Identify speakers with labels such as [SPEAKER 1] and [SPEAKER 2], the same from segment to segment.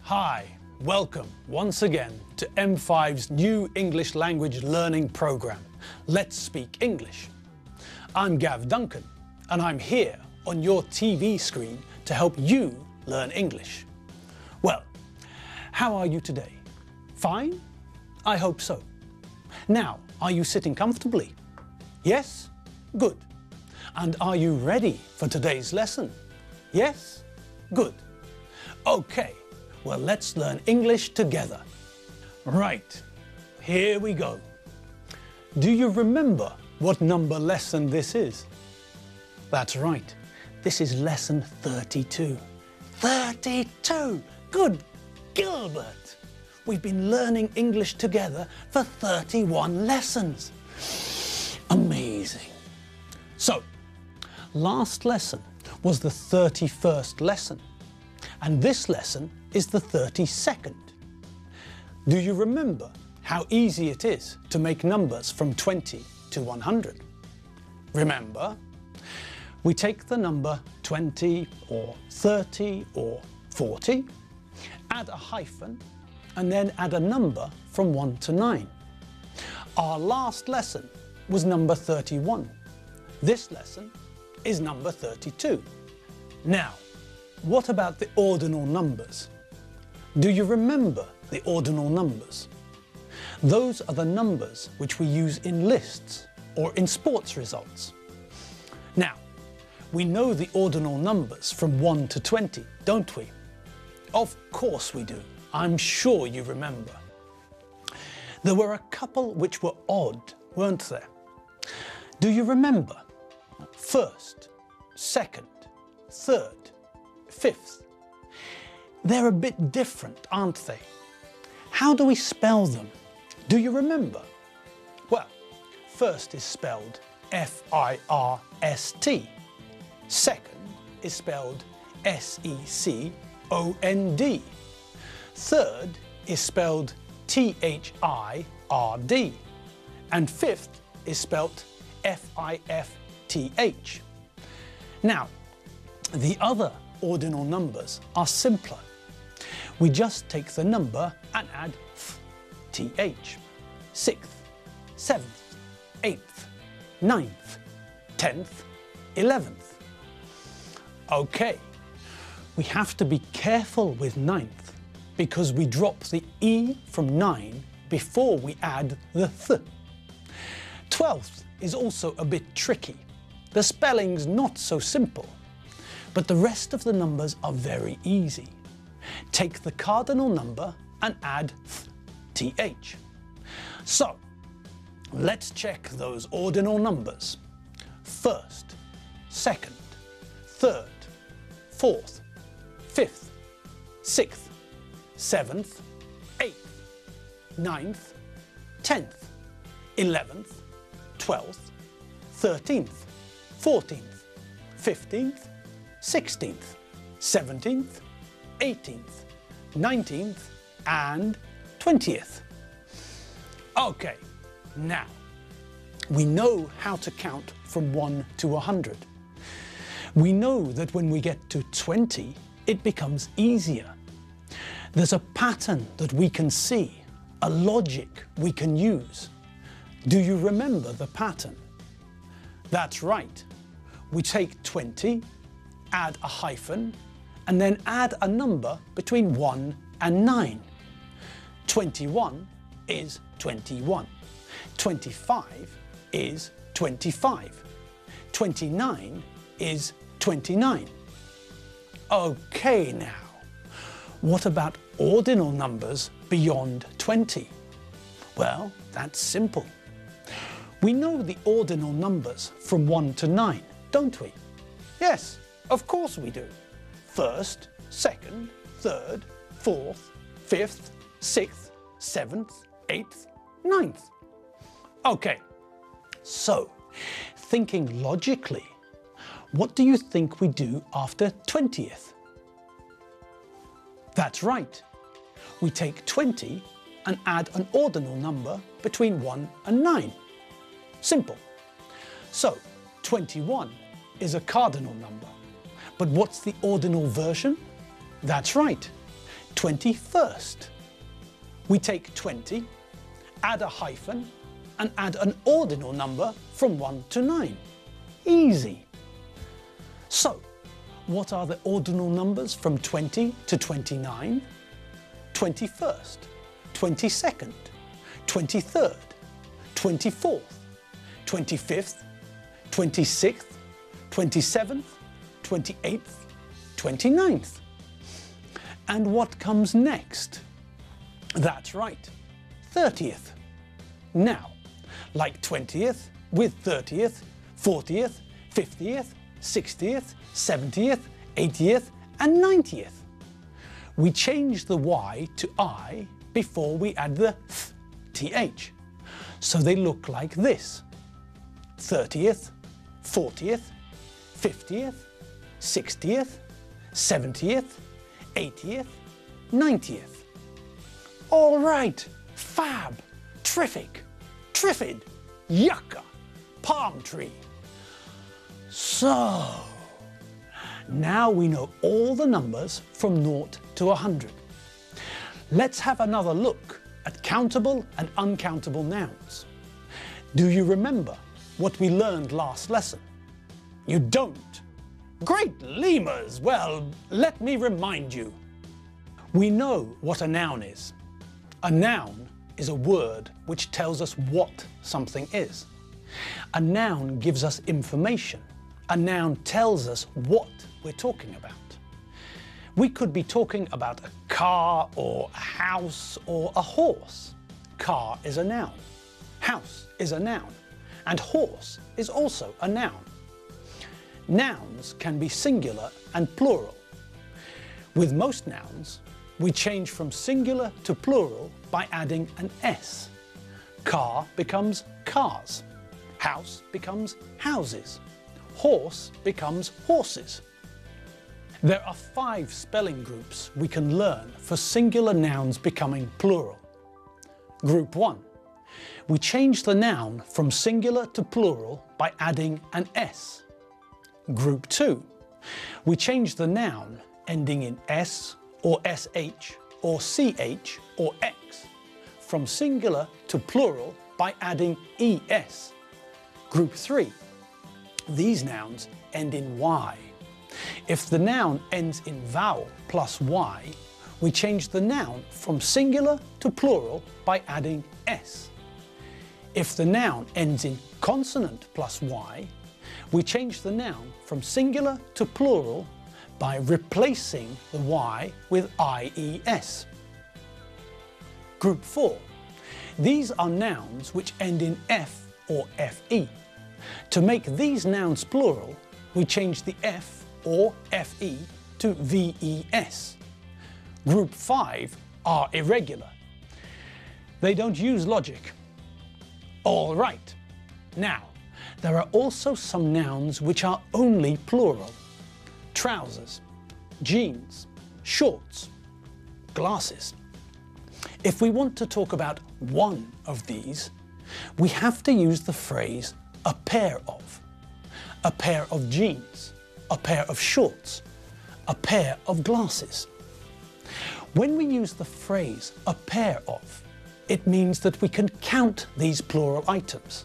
[SPEAKER 1] Hi, welcome once again to M5's new English language learning program, Let's Speak English. I'm Gav Duncan and I'm here on your TV screen to help you learn English. Well, how are you today? Fine? I hope so. Now, are you sitting comfortably? Yes? Good. And are you ready for today's lesson? Yes? Good. Okay, well, let's learn English together. Right, here we go. Do you remember what number lesson this is? That's right, this is lesson 32. 32! Good Gilbert! We've been learning English together for 31 lessons. Amazing. So, last lesson was the 31st lesson, and this lesson is the 32nd. Do you remember how easy it is to make numbers from 20 to 100? Remember? We take the number 20 or 30 or 40, add a hyphen, and then add a number from 1 to 9. Our last lesson was number 31. This lesson is number 32. Now, what about the ordinal numbers? Do you remember the ordinal numbers? Those are the numbers which we use in lists or in sports results. Now, we know the ordinal numbers from 1 to 20, don't we? Of course we do. I'm sure you remember. There were a couple which were odd, weren't there? Do you remember? First, second, third, fifth. They're a bit different, aren't they? How do we spell them? Do you remember? Well, first is spelled F-I-R-S-T. Second is spelled S-E-C-O-N-D. Third is spelled T-H-I-R-D. And fifth is spelled F-I-F-T-H. Now, the other ordinal numbers are simpler. We just take the number and add th, 6th, 7th, 8th, 9th, 10th, 11th. Okay, we have to be careful with 9th because we drop the E from 9 before we add the th. 12th is also a bit tricky. The spelling's not so simple, but the rest of the numbers are very easy. Take the cardinal number and add th. So, let's check those ordinal numbers. First, second, third, fourth, fifth, sixth, seventh, eighth, 9th, 10th, 11th, 12th, 13th, 14th, 15th, 16th, 17th, 18th, 19th, and 20th. Okay, now, we know how to count from 1 to 100. We know that when we get to 20, it becomes easier. There's a pattern that we can see, a logic we can use. Do you remember the pattern? That's right. We take 20, add a hyphen, and then add a number between 1 and 9. 21 is 21. 25 is 25. 29 is 29. Okay now, what about ordinal numbers beyond 20? Well, that's simple. We know the ordinal numbers from 1 to 9, don't we? Yes, of course we do. First, second, third, fourth, fifth, sixth, seventh, eighth, 9th. Okay, so, thinking logically, what do you think we do after 20th? That's right. We take 20 and add an ordinal number between 1 and 9. Simple. So, 21 is a cardinal number. But what's the ordinal version? That's right. 21st. We take 20, add a hyphen, and add an ordinal number from 1 to 9. Easy. So, what are the ordinal numbers from 20 to 29? 21st, 22nd, 23rd, 24th, 25th, 26th, 27th, 28th, 29th. And what comes next? That's right, 30th. Now, like 20th with 30th, 40th, 50th, 60th, 70th, 80th and 90th. We change the Y to I before we add the th. So they look like this: 30th, 40th, 50th, 60th, 70th, 80th, 90th. All right, fab, terrific, triffid, yucca, palm tree. So, now we know all the numbers from 0 to 100. Let's have another look at countable and uncountable nouns. Do you remember what we learned last lesson? You don't? Great lemurs! Well, let me remind you. We know what a noun is. A noun is a word which tells us what something is. A noun gives us information. A noun tells us what we're talking about. We could be talking about a car or a house or a horse. Car is a noun. House is a noun. And horse is also a noun. Nouns can be singular and plural. With most nouns, we change from singular to plural by adding an S. Car becomes cars. House becomes houses. Horse becomes horses. There are 5 spelling groups we can learn for singular nouns becoming plural. Group 1. We change the noun from singular to plural by adding an S. Group 2. We change the noun ending in S or SH or CH or X from singular to plural by adding ES. Group 3. These nouns end in Y. If the noun ends in vowel plus Y, we change the noun from singular to plural by adding S. If the noun ends in consonant plus Y, we change the noun from singular to plural by replacing the Y with IES. Group 4. These are nouns which end in F or FE. To make these nouns plural, we change the F or FE to VES. Group 5 are irregular. They don't use logic. All right. Now, there are also some nouns which are only plural. Trousers, jeans, shorts, glasses. If we want to talk about one of these, we have to use the phrase a pair of. A pair of jeans, a pair of shorts, a pair of glasses. When we use the phrase a pair of, it means that we can count these plural items.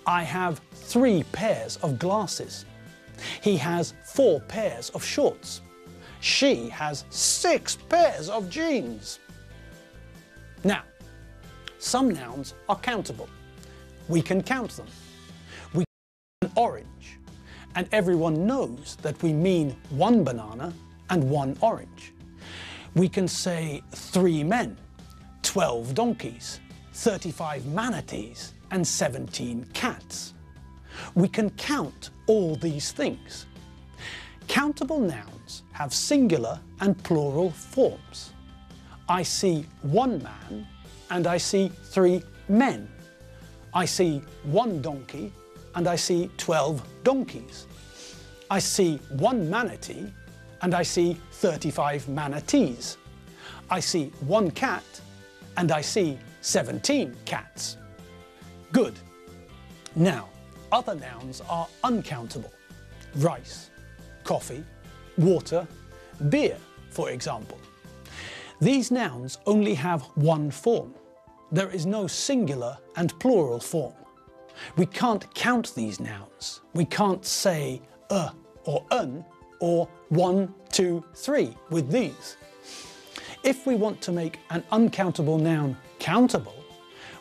[SPEAKER 1] I have 3 pairs of glasses. He has 4 pairs of shorts. She has 6 pairs of jeans. Now, some nouns are countable. We can count them. We can count an orange, and everyone knows that we mean 1 banana and 1 orange. We can say 3 men, 12 donkeys, 35 manatees, and 17 cats. We can count all these things. Countable nouns have singular and plural forms. I see 1 man and I see 3 men. I see 1 donkey and I see 12 donkeys. I see 1 manatee and I see 35 manatees. I see 1 cat and I see 17 cats. Good. Now, other nouns are uncountable. Rice, coffee, water, beer, for example. These nouns only have one form. There is no singular and plural form. We can't count these nouns. We can't say or un or 1, 2, 3 with these. If we want to make an uncountable noun countable,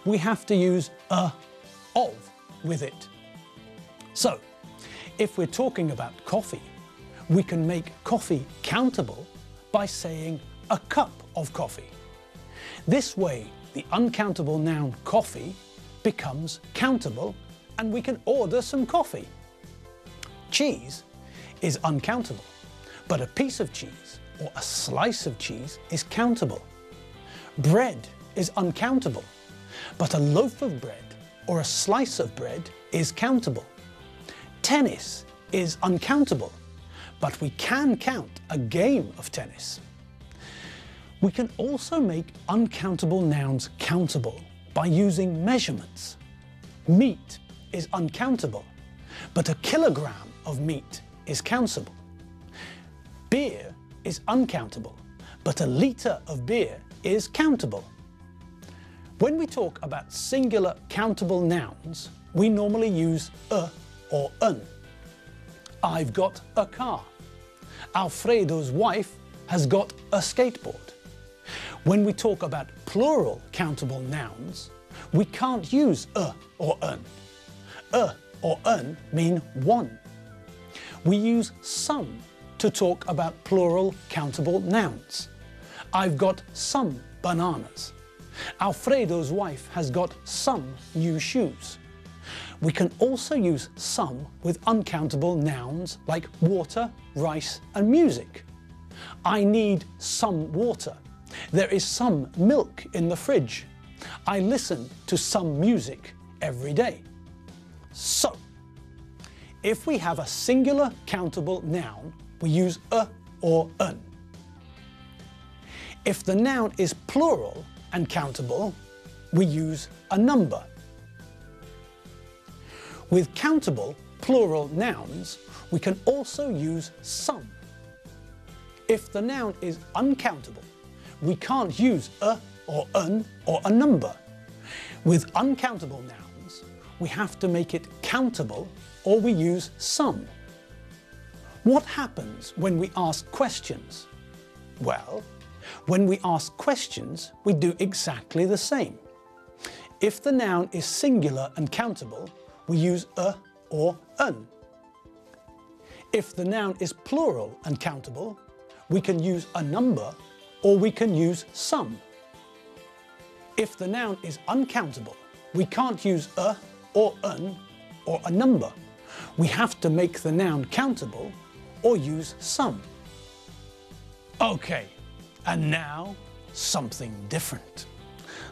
[SPEAKER 1] we have to use of with it. So, if we're talking about coffee, we can make coffee countable by saying a cup of coffee. This way, the uncountable noun coffee becomes countable and we can order some coffee. Cheese is uncountable, but a piece of cheese or a slice of cheese is countable. Bread is uncountable, but a loaf of bread or a slice of bread is countable. Tennis is uncountable, but we can count a game of tennis. We can also make uncountable nouns countable by using measurements. Meat is uncountable, but a kilogram of meat is countable. Beer is uncountable, but a litre of beer is countable. When we talk about singular countable nouns, we normally use or un. I've got a car. Alfredo's wife has got a skateboard. When we talk about plural countable nouns, we can't use or un. Or un mean one. We use some to talk about plural countable nouns. I've got some bananas. Alfredo's wife has got some new shoes. We can also use some with uncountable nouns like water, rice and music. I need some water. There is some milk in the fridge. I listen to some music every day. So, if we have a singular countable noun, we use or un. If the noun is plural and countable, we use a number. With countable plural nouns, we can also use some. If the noun is uncountable, we can't use or un or a number. With uncountable nouns, we have to make it countable or we use some. What happens when we ask questions? Well, when we ask questions, we do exactly the same. If the noun is singular and countable, we use or un. If the noun is plural and countable, we can use a number or we can use some. If the noun is uncountable, we can't use or un or a number. We have to make the noun countable or use some. Okay, and now something different.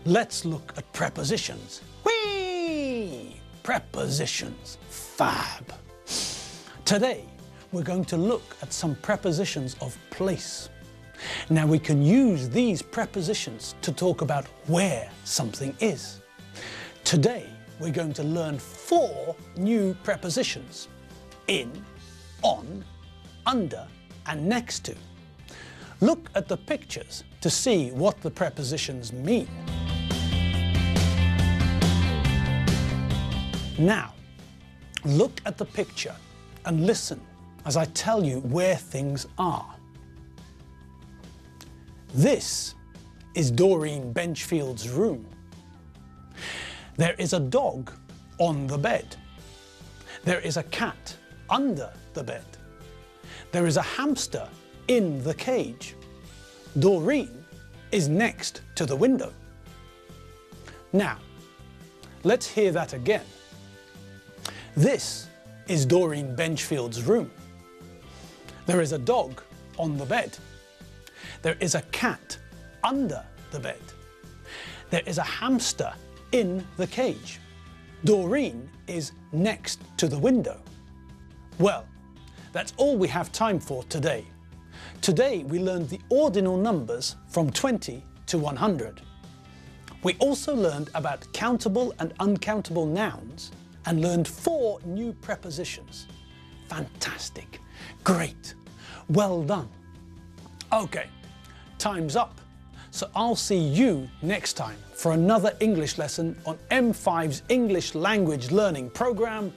[SPEAKER 1] Let's look at prepositions. Whee! Prepositions. Fab! Today, we're going to look at some prepositions of place. Now we can use these prepositions to talk about where something is. Today, we're going to learn 4 new prepositions: in, on, under, and next to. Look at the pictures to see what the prepositions mean. Now, look at the picture and listen as I tell you where things are. This is Doreen Benchfield's room. There is a dog on the bed. There is a cat under the bed. There is a hamster in the cage. Doreen is next to the window. Now, let's hear that again. This is Doreen Benchfield's room. There is a dog on the bed. There is a cat under the bed. There is a hamster in the cage. Doreen is next to the window. Well, that's all we have time for today. Today we learned the ordinal numbers from 20 to 100. We also learned about countable and uncountable nouns and learned 4 new prepositions. Fantastic! Great! Well done! Okay, time's up. So I'll see you next time for another English lesson on M5's English language learning programme,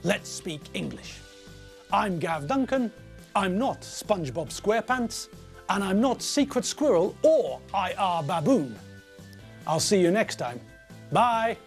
[SPEAKER 1] Let's Speak English. I'm Gav Duncan, I'm not SpongeBob SquarePants, and I'm not Secret Squirrel or IR Baboon. I'll see you next time. Bye!